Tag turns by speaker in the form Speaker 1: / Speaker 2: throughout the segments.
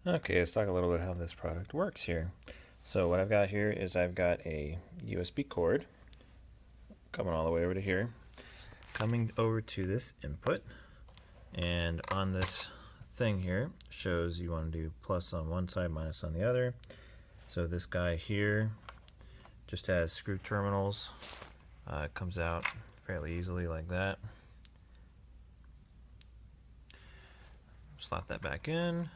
Speaker 1: Okay, let's talk a little bit how this product works here. So what I've got here is I've got a USB cord coming all the way over to here, coming over to this input, and on this thing here shows you want to do plus on one side, minus on the other. So this guy here just has screw terminals. It comes out fairly easily like that. Slot that back in.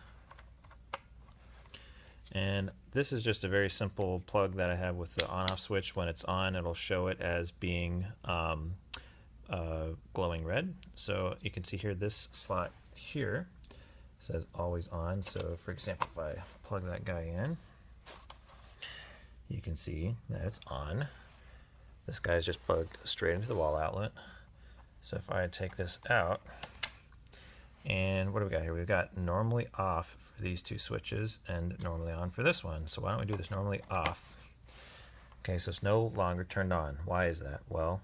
Speaker 1: And this is just a very simple plug that I have with the on-off switch. When it's on, it'll show it as being glowing red. So you can see here, this slot here says always on. So for example, if I plug that guy in, you can see that it's on. This guy's just plugged straight into the wall outlet. So if I take this out, and what do we got here? We've got normally off for these two switches and normally on for this one. So why don't we do this normally off? Okay, so it's no longer turned on. Why is that? Well,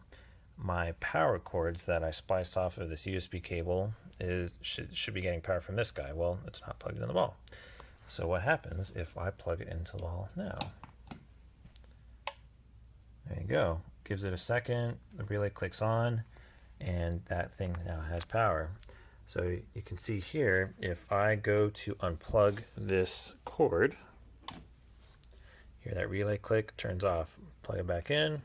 Speaker 1: my power cords that I spliced off of this USB cable should be getting power from this guy. Well, it's not plugged in the wall. So what happens if I plug it into the wall now? There you go. Gives it a second, the relay clicks on, and that thing now has power. So you can see here, if I go to unplug this cord, hear that relay click, turns off, plug it back in,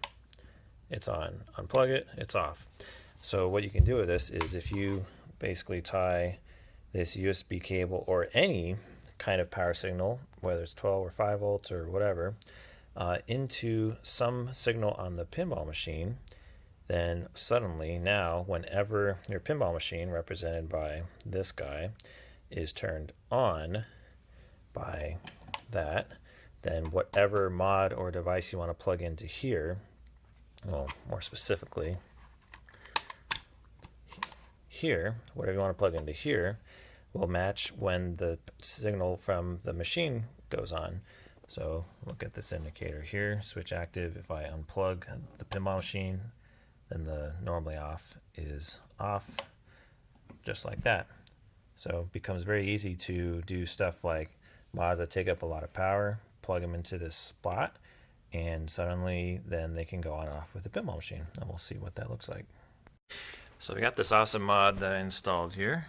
Speaker 1: it's on, unplug it, it's off. So what you can do with this is if you basically tie this USB cable or any kind of power signal, whether it's 12 or 5 volts or whatever, into some signal on the pinball machine, then suddenly now whenever your pinball machine, represented by this guy, is turned on by that, then whatever mod or device you want to plug into here, well, more specifically here, whatever you want to plug into here will match when the signal from the machine goes on. So look at this indicator here, switch active. If I unplug the pinball machine, then the normally off is off, just like that. So it becomes very easy to do stuff like mods that take up a lot of power, plug them into this spot, and suddenly then they can go on and off with the pinball machine. And we'll see what that looks like. So we got this awesome mod that I installed here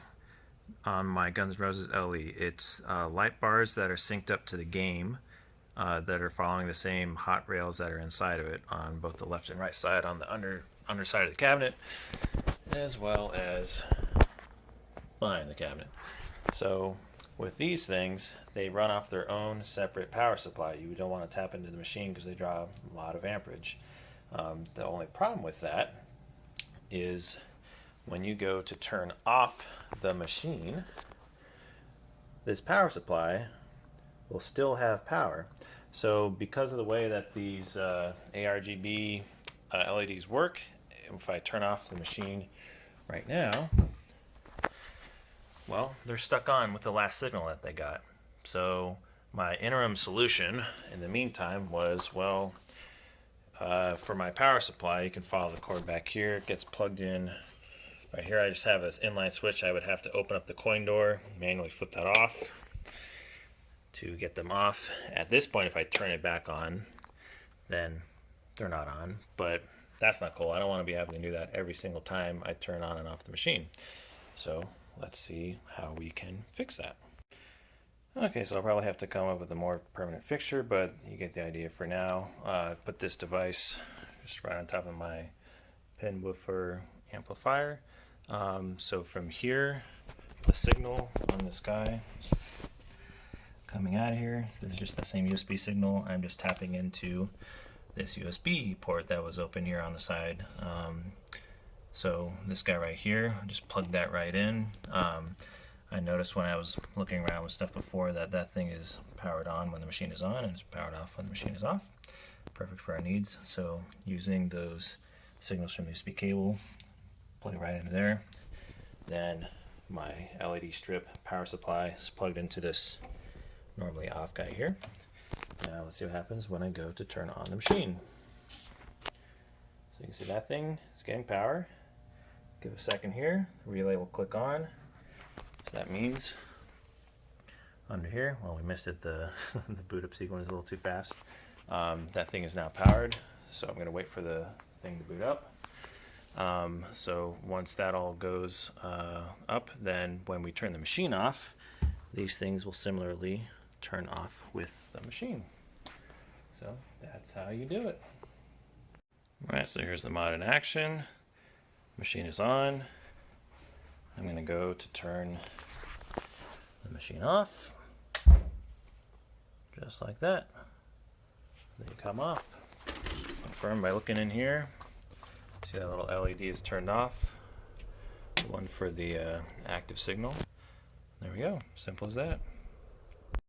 Speaker 1: on my Guns N' Roses LE. It's light bars that are synced up to the game that are following the same hot rails that are inside of it on both the left and right side on the underside of the cabinet, as well as behind the cabinet. So with these things, they run off their own separate power supply. You don't want to tap into the machine because they draw a lot of amperage. The only problem with that is when you go to turn off the machine, this power supply will still have power. So because of the way that these ARGB LEDs work, if I turn off the machine right now, well, they're stuck on with the last signal that they got. So my interim solution in the meantime was, well, for my power supply, you can follow the cord back here. It gets plugged in right here. I just have this inline switch. I would have to open up the coin door, manually flip that off to get them off. At this point, if I turn it back on, then they're not on, but that's not cool. I don't want to be having to do that every single time I turn on and off the machine. So let's see how we can fix that. Okay, so I'll probably have to come up with a more permanent fixture, but you get the idea for now. Put this device just right on top of my pin woofer amplifier. So from here, the signal on this guy coming out of here, so this is just the same USB signal. I'm just tapping into this USB port that was open here on the side. So this guy right here, just plug that right in. I noticed when I was looking around with stuff before that that thing is powered on when the machine is on and it's powered off when the machine is off. Perfect for our needs. So using those signals from the USB cable, plug it right into there. Then my LED strip power supply is plugged into this normally off guy here. Now let's see what happens when I go to turn on the machine. So you can see that thing is getting power. Give a second here, the relay will click on. So that means under here. Well, we missed it. The the boot up sequence is a little too fast. That thing is now powered, so I'm going to wait for the thing to boot up. So once that all goes up, then when we turn the machine off, these things will similarly turn off with the machine. So that's how you do it. Alright, so here's the mod in action. Machine is on. I'm going to go to turn the machine off. Just like that. They come off. Confirm by looking in here. See that little LED is turned off. The one for the active signal. There we go. Simple as that.